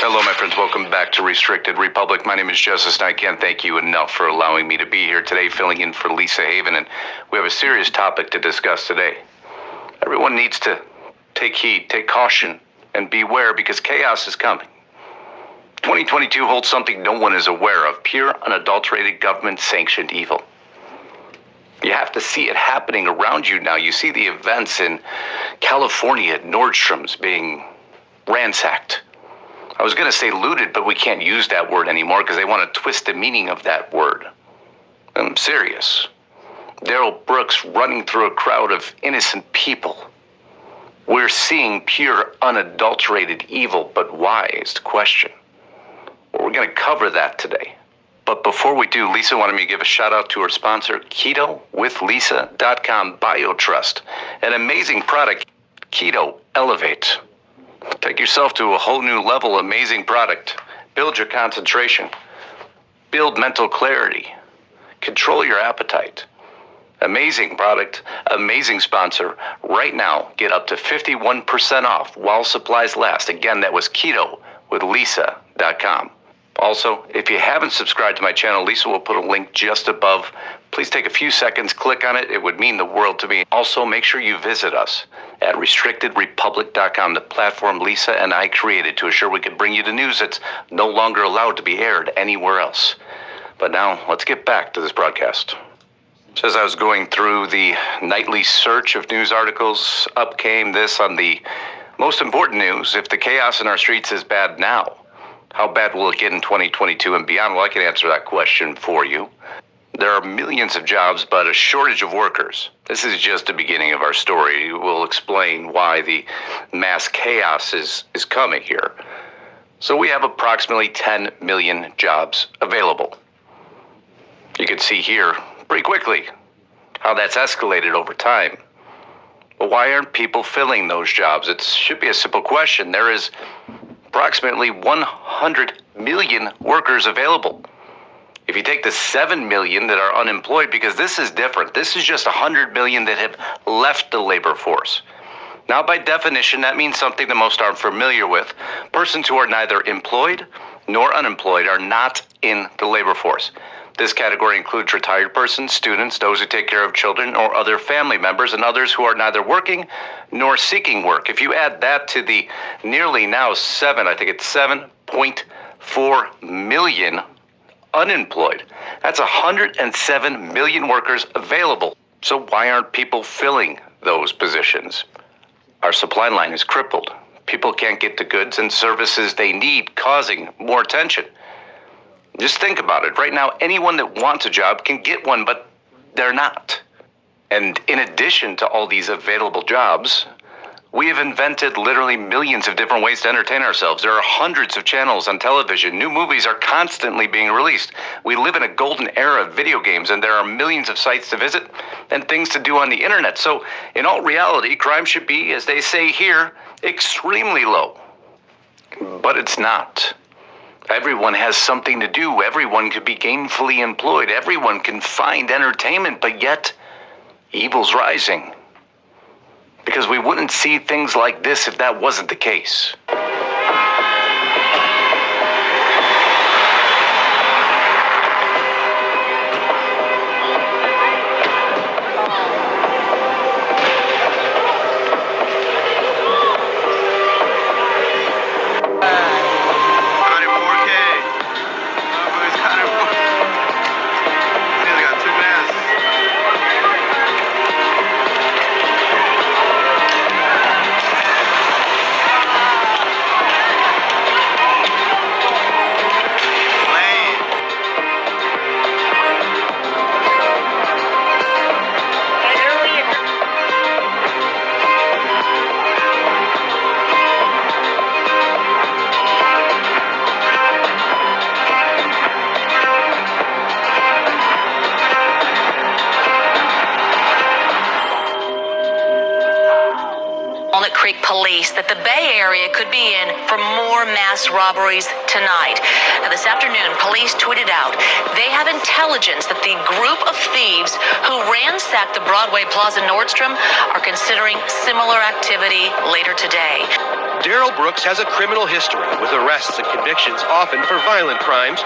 Hello, my friends. Welcome back to Restricted Republic. My name is Justice, and I can't thank you enough for allowing me to be here today, filling in for Lisa Haven, and we have a serious topic to discuss today. Everyone needs to take heed, take caution, and beware because chaos is coming. 2022 holds something no one is aware of, pure, unadulterated, government-sanctioned evil. You have to see it happening around you now. You see the events in California at Nordstrom's being ransacked. I was going to say looted, but we can't use that word anymore because they want to twist the meaning of that word. I'm serious. Daryl Brooks running through a crowd of innocent people. We're seeing pure, unadulterated evil, but why is the question? Well, we're going to cover that today. But before we do, Lisa wanted me to give a shout out to her sponsor, KetoWithLisa.com BioTrust. An amazing product, Keto Elevate. Take yourself to a whole new level, amazing product. Build your concentration. Build mental clarity. Control your appetite. Amazing product, amazing sponsor. Right now, get up to 51% off while supplies last. Again, that was KetoWithLisa.com. Also, if you haven't subscribed to my channel, Lisa will put a link just above. Please take a few seconds, click on it. It would mean the world to me. Also, make sure you visit us at RestrictedRepublic.com, the platform Lisa and I created to assure we could bring you the news that's no longer allowed to be aired anywhere else. But now, let's get back to this broadcast. So as I was going through the nightly search of news articles, up came this on the most important news. If the chaos in our streets is bad now, how bad will it get in 2022 and beyond? Well, I can answer that question for you. There are millions of jobs, but a shortage of workers. This is just the beginning of our story. We'll explain why the mass chaos is coming here. So we have approximately 10 million jobs available. You can see here pretty quickly how that's escalated over time. But why aren't people filling those jobs? It should be a simple question. There is approximately 100 million workers available. If you take the 7 million that are unemployed, because this is different, this is just 100 million that have left the labor force. Now, by definition, that means something that most aren't familiar with. Persons who are neither employed nor unemployed are not in the labor force. This category includes retired persons, students, those who take care of children or other family members, and others who are neither working nor seeking work. If you add that to the nearly now 7.4 million unemployed, that's 107 million workers available. So why aren't people filling those positions? Our supply line is crippled. People can't get the goods and services they need, causing more tension. Just think about it. Right now, anyone that wants a job can get one, but they're not. And in addition to all these available jobs, we have invented literally millions of different ways to entertain ourselves. There are hundreds of channels on television. New movies are constantly being released. We live in a golden era of video games, and there are millions of sites to visit and things to do on the internet. So, in all reality, crime should be, as they say here, extremely low. But it's not. Everyone has something to do. Everyone could be gainfully employed. Everyone can find entertainment, but yet evil's rising. Because we wouldn't see things like this if that wasn't the case. Police that the Bay Area could be in for more mass robberies tonight. Now, this afternoon, police tweeted out they have intelligence that the group of thieves who ransacked the Broadway Plaza Nordstrom are considering similar activity later today. Daryl Brooks has a criminal history with arrests and convictions often for violent crimes.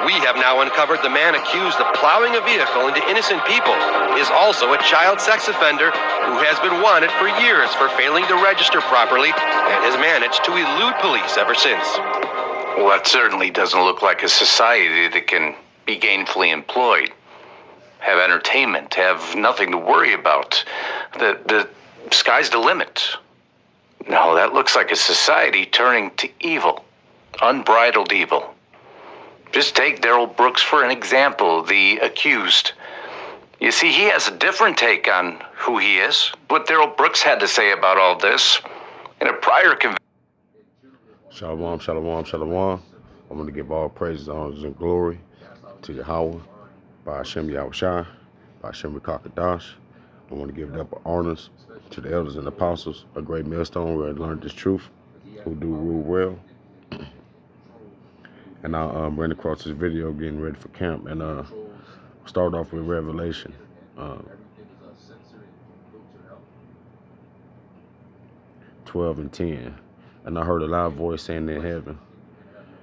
We have now uncovered the man accused of plowing a vehicle into innocent people is also a child sex offender who has been wanted for years for failing to register properly and has managed to elude police ever since. Well, that certainly doesn't look like a society that can be gainfully employed, have entertainment, have nothing to worry about. The sky's the limit. No, that looks like a society turning to evil, unbridled evil. Just take Daryl Brooks for an example, the accused. You see, he has a different take on who he is. What Daryl Brooks had to say about all this in a prior conviction. Shalom, shalom, shalom. I'm going to give all praises, honors, and glory to Yahweh, by Hashem Yahushua, by Hashem Kakadash. I want to give up honors to the elders and apostles, a great millstone where I learned this truth, who do rule well. And I ran across this video getting ready for camp, and start off with Revelation. 12 and 10. And I heard a loud voice saying in heaven,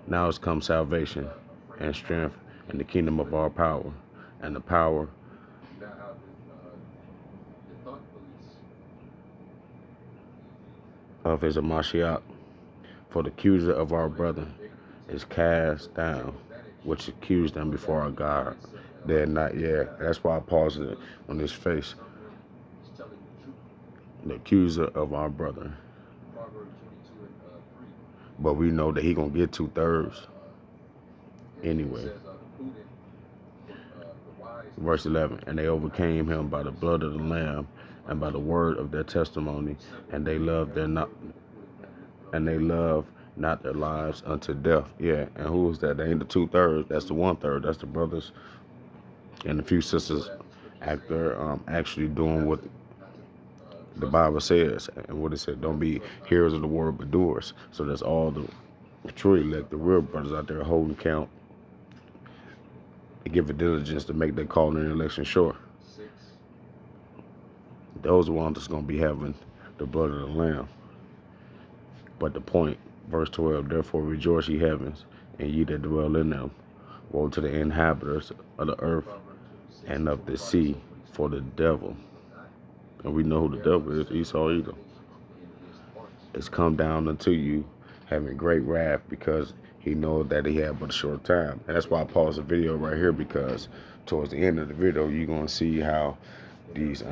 now has come salvation and strength and the kingdom of our power and the power of his Mashiach. For the accuser of our brother is cast down, which accused them before our God. They're not yet. That's why I paused it on his face. The accuser of our brother. But we know that he gonna get 2/3 anyway. Verse 11, and they overcame him by the blood of the Lamb and by the word of their testimony, and they loved not their lives unto death. Yeah, and who is that? They ain't the 2/3. That's the 1/3. That's the brothers and a few sisters actually doing what the Bible says, and what it said, don't be hearers of the word but doers. So that's all the true elect, the real brothers out there holding count, and give it diligence to make their calling and election sure. Those are ones that's going to be having the blood of the Lamb. But the point, verse 12, therefore rejoice ye heavens, and ye that dwell in them. Woe to the inhabitants of the earth and of the sea, for the devil, and we know who the devil is, Esau Edom, is come down unto you, having great wrath, because he knows that he had but a short time. And that's why I paused the video right here, because towards the end of the video, you're going to see how these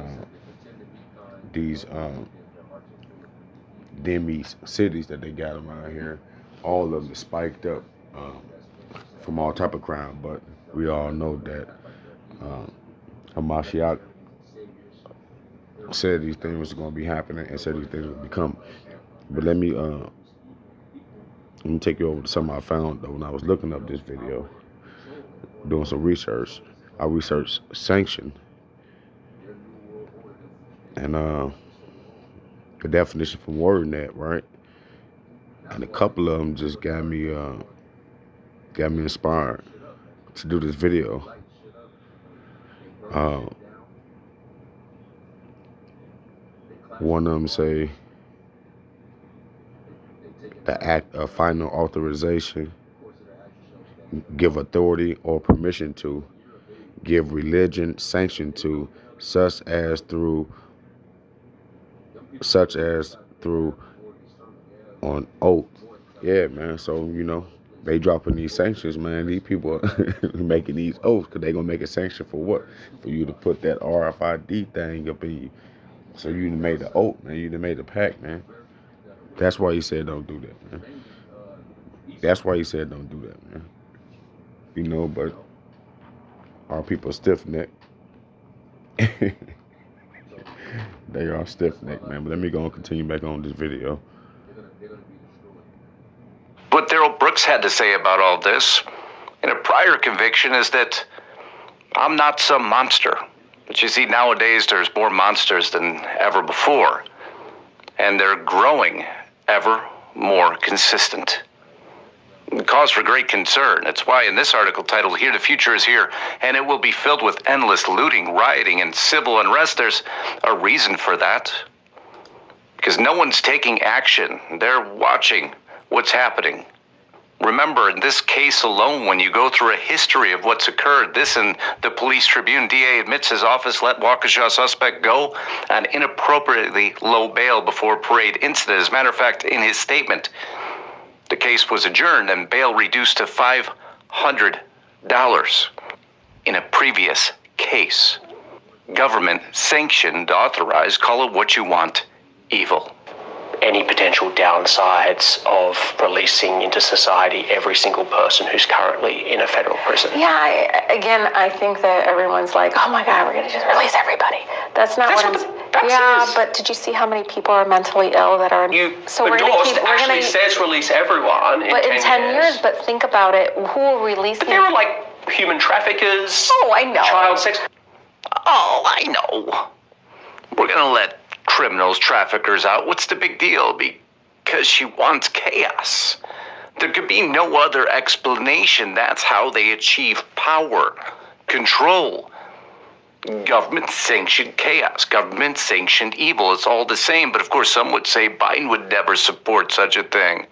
demi cities that they got around here, all of them is spiked up from all type of crime. But we all know that Hamashiach said these things were going to be happening and said these things would become. But let me take you over to something I found though when I was looking up this video, doing some research. I researched Sanctions, and the definition from WordNet, right? And a couple of them just got me inspired to do this video. One of them say the act of final authorization, give authority or permission to, give religion sanction to, such as through on oath. Yeah, man. So, you know, they dropping these sanctions, man. These people are making these oaths because they going to make a sanction for what? For you to put that RFID thing up in you. So you done made the oath, man. You done made the pact, man. That's why he said don't do that, man. That's why he said don't do that, man. You know, but our people stiff-necked. They are stiff-necked, man. But let me go and continue back on this video. What Daryl Brooks had to say about all this in a prior conviction is that I'm not some monster. But you see, nowadays there's more monsters than ever before, and they're growing ever more consistent. Cause for great concern. That's why in this article titled Here the Future is Here, and it will be filled with endless looting, rioting, and civil unrest, there's a reason for that. because no one's taking action. They're watching what's happening. Remember, in this case alone, when you go through a history of what's occurred, this in the Police Tribune, DA admits his office let Waukesha suspect go on inappropriately low bail before parade incident. As a matter of fact, in his statement, the case was adjourned and bail reduced to $500 in a previous case. Government sanctioned, authorized, call it what you want, evil. Any potential downsides of releasing into society every single person who's currently in a federal prison? Yeah, I think that everyone's like, oh my God, we're going to just release everybody. That's not what I'm saying. Yeah, but did you see how many people are mentally ill that are... So we're going to keep... actually says release everyone in 10 years. But think about it. Who will release them? But there are like human traffickers. Oh, I know. Child sex. Oh, I know. We're going to let criminals, traffickers out. What's the big deal? Because she wants chaos. There could be no other explanation. That's how they achieve power, control. Government-sanctioned chaos, government-sanctioned evil. It's all the same, but of course some would say Biden would never support such a thing.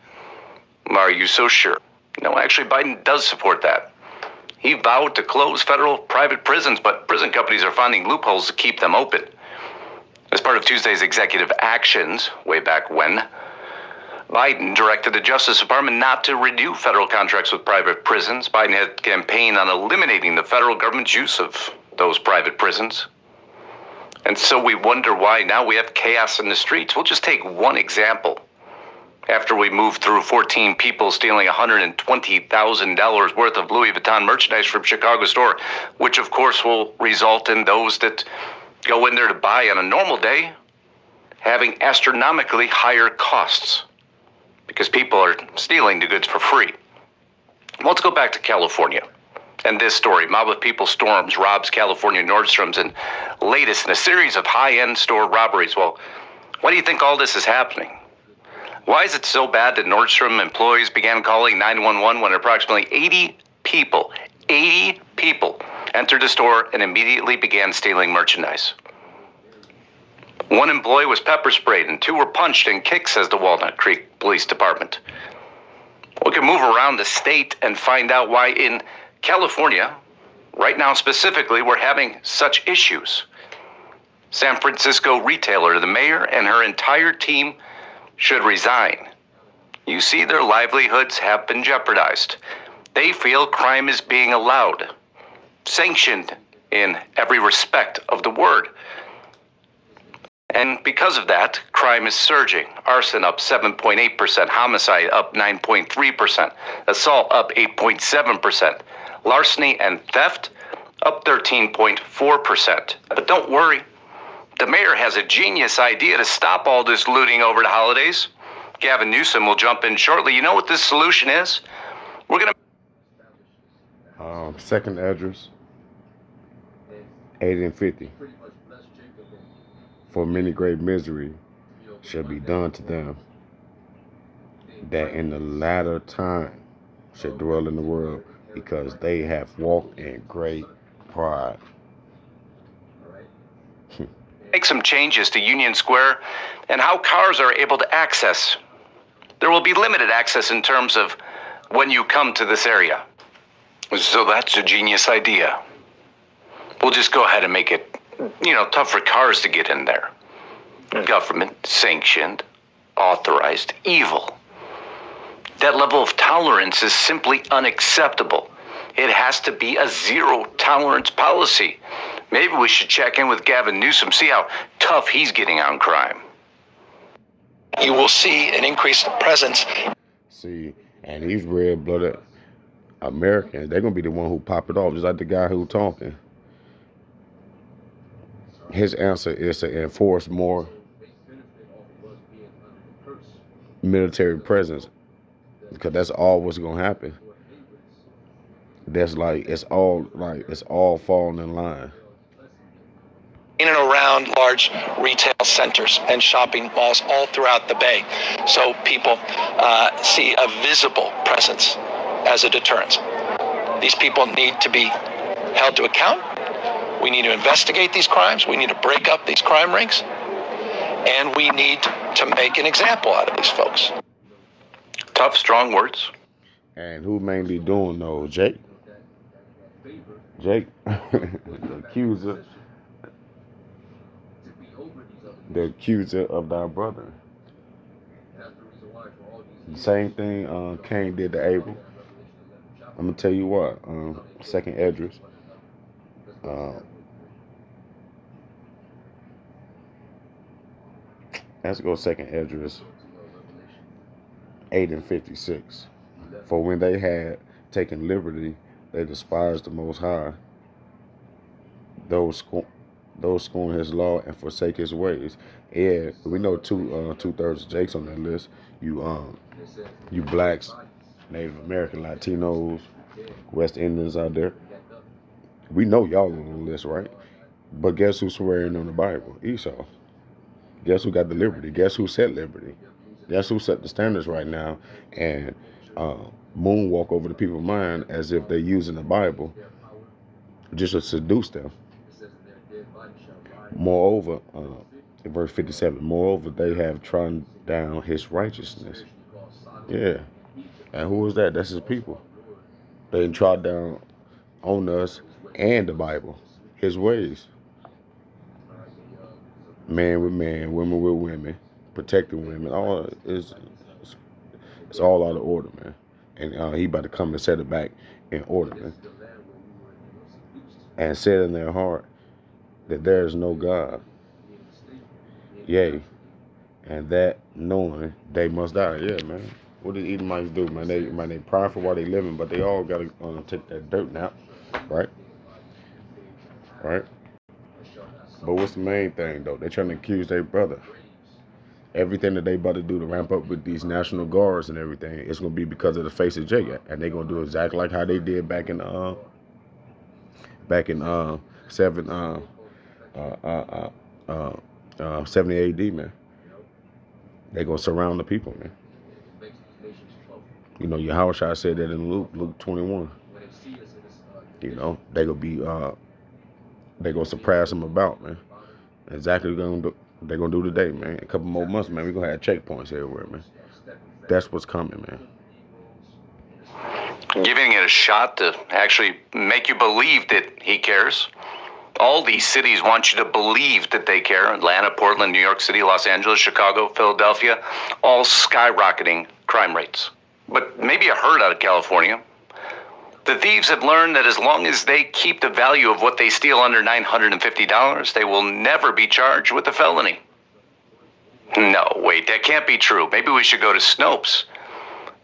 Are you so sure? No, actually Biden does support that. He vowed to close federal private prisons, but prison companies are finding loopholes to keep them open. As part of Tuesday's executive actions, way back when, Biden directed the Justice Department not to renew federal contracts with private prisons. Biden had campaigned on eliminating the federal government's use of those private prisons. And so we wonder why now we have chaos in the streets. We'll just take one example. After we moved through 14 people stealing $120,000 worth of Louis Vuitton merchandise from Chicago store, which of course will result in those that go in there to buy on a normal day having astronomically higher costs because people are stealing the goods for free. Well, let's go back to California. And this story, mob of people storms, robs California Nordstrom's, and latest in a series of high-end store robberies. Well, why do you think all this is happening? Why is it so bad that Nordstrom employees began calling 911 when approximately 80 people entered the store and immediately began stealing merchandise? One employee was pepper sprayed and 2 were punched and kicked, says the Walnut Creek Police Department. We can move around the state and find out why in California, right now specifically, we're having such issues. San Francisco retailer, the mayor and her entire team should resign. You see, their livelihoods have been jeopardized. They feel crime is being allowed, sanctioned in every respect of the word. And because of that, crime is surging. Arson up 7.8%, homicide up 9.3%, assault up 8.7%, larceny and theft up 13.4%. But don't worry, the mayor has a genius idea to stop all this looting over the holidays. Gavin Newsom will jump in shortly. You know what this solution is? We're going to... second address, 8 and 50. For many great misery shall be done to them that in the latter time shall dwell in the world, because they have walked in great pride. Make some changes to Union Square and how cars are able to access. There will be limited access in terms of when you come to this area. So that's a genius idea. We'll just go ahead and make it, tough for cars to get in there. Government sanctioned, authorized evil. That level of tolerance is simply unacceptable. It has to be a zero tolerance policy. Maybe we should check in with Gavin Newsom, see how tough he's getting on crime. You will see an increased presence. See, and these red-blooded Americans, they're going to be the one who pop it off, just like the guy who talking. His answer is to enforce more military presence, because that's all what's going to happen. That's it's all falling in line. In and around large retail centers and shopping malls all throughout the Bay. So people see a visible presence as a deterrent. These people need to be held to account. We need to investigate these crimes. We need to break up these crime rings. And we need to make an example out of these folks. Tough, strong words. And who mainly doing those? Jake, the accuser of thy brother. The same thing Cain did to Abel. I'm gonna tell you what. Second Esdras. Let's go second Esdras 8:56. For when they had taken liberty, they despised the Most High. Those scorn His law and forsake His ways. Yeah, we know two-thirds of Jake's on that list. You blacks, Native American, Latinos, West Indians out there. We know y'all on the list, right? But guess who's swearing on the Bible? Esau. Guess who got the liberty? Guess who set liberty? Guess who set the standards right now? And moonwalk over the people's mind as if they're using the Bible just to seduce them. Moreover, in verse 57, moreover, they have trodden down His righteousness. Yeah. And who is that? That's His people. They trod down on us and the Bible, His ways. Man with man, women with women, protecting women. It's all out of order, man. And He about to come and set it back in order, man. And said in their heart that there is no God. Yea, and that knowing they must die. Yeah, man. What did Edomites do, man? They prideful while they living, but they all got to take that dirt nap, right? Right? But what's the main thing, though? They're trying to accuse their brother. Everything that they about to do to ramp up with these National Guards and everything, it's going to be because of the face of Jacob. And they're going to do exactly like how they did back in 70 AD, man. They're going to surround the people, man. You know, Yahushua said that in Luke 21. You know, they're going to surprise them about, man. Exactly what they're going to do today, man. A couple more months, man. We're going to have checkpoints everywhere, man. That's what's coming, man. Giving it a shot to actually make you believe that He cares. All these cities want you to believe that they care. Atlanta, Portland, New York City, Los Angeles, Chicago, Philadelphia, all skyrocketing crime rates. But maybe a herd out of California. The thieves have learned that as long as they keep the value of what they steal under $950, they will never be charged with a felony. No, wait, that can't be true. Maybe we should go to Snopes.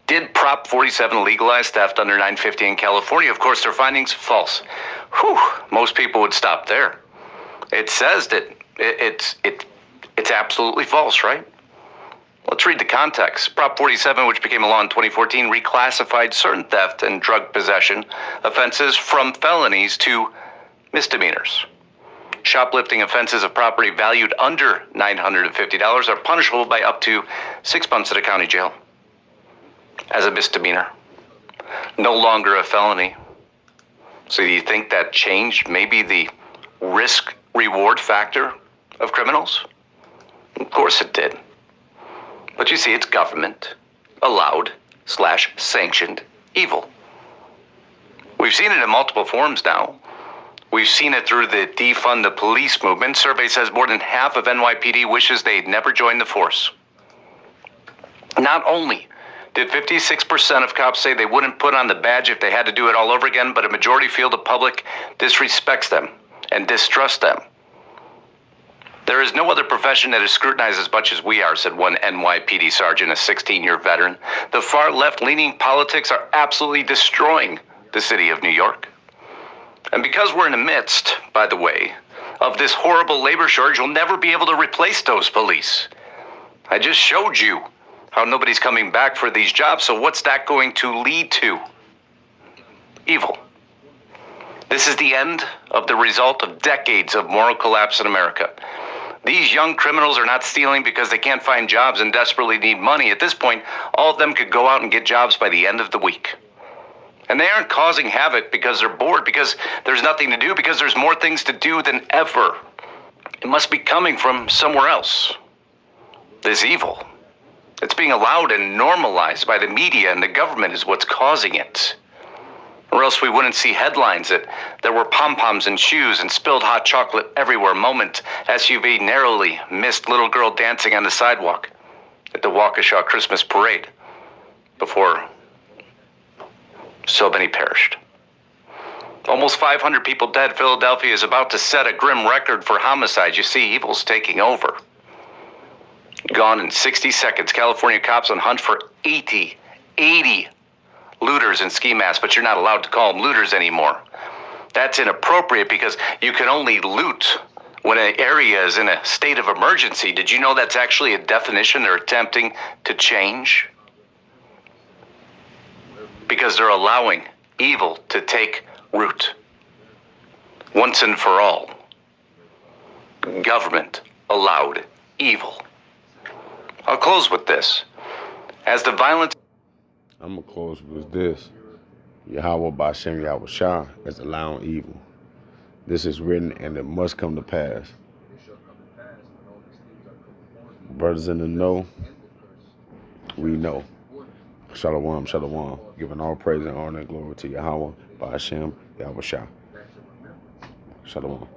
Did Prop 47 legalize theft under $950 in California? Of course, their findings false. Whew, most people would stop there. It says that it's absolutely false, right? Let's read the context. Prop 47, which became a law in 2014, reclassified certain theft and drug possession offenses from felonies to misdemeanors. Shoplifting offenses of property valued under $950 are punishable by up to 6 months at a county jail as a misdemeanor. No longer a felony. So do you think that changed maybe the risk-reward factor of criminals? Of course it did. But you see, it's government allowed / sanctioned evil. We've seen it in multiple forms now. We've seen it through the defund the police movement. Survey says more than half of NYPD wishes they'd never joined the force. Not only did 56% of cops say they wouldn't put on the badge if they had to do it all over again, but a majority feel the public disrespects them and distrusts them. There is no other profession that is scrutinized as much as we are, said one NYPD sergeant, a 16-year veteran. The far left-leaning politics are absolutely destroying the city of New York. And because we're in the midst, by the way, of this horrible labor shortage, you'll never be able to replace those police. I just showed you how nobody's coming back for these jobs, so what's that going to lead to? Evil. This is the end of the result of decades of moral collapse in America. These young criminals are not stealing because they can't find jobs and desperately need money. At this point, all of them could go out and get jobs by the end of the week. And they aren't causing havoc because they're bored, because there's nothing to do, because there's more things to do than ever. It must be coming from somewhere else. This evil. It's being allowed and normalized by the media, and the government is what's causing it. Or else we wouldn't see headlines that there were pom-poms and shoes and spilled hot chocolate everywhere. Moment SUV narrowly missed little girl dancing on the sidewalk at the Waukesha Christmas parade before so many perished. Almost 500 people dead. Philadelphia is about to set a grim record for homicides. You see, evil's taking over. Gone in 60 seconds. California cops on hunt for 80 looters in ski masks, but you're not allowed to call them looters anymore. That's inappropriate because you can only loot when an area is in a state of emergency. Did you know that's actually a definition they're attempting to change? Because they're allowing evil to take root. Once and for all. Government allowed evil. I'll close with this. As the violence... I'm going to close with this. Yahweh Ba'Shem Yahweh Shah is allowing evil. This is written and it must come to pass. Brothers in the know, we know. Shalom, shalom. Giving all praise and honor and glory to Yahweh Ba'Shem Yahweh Shah. Shalom.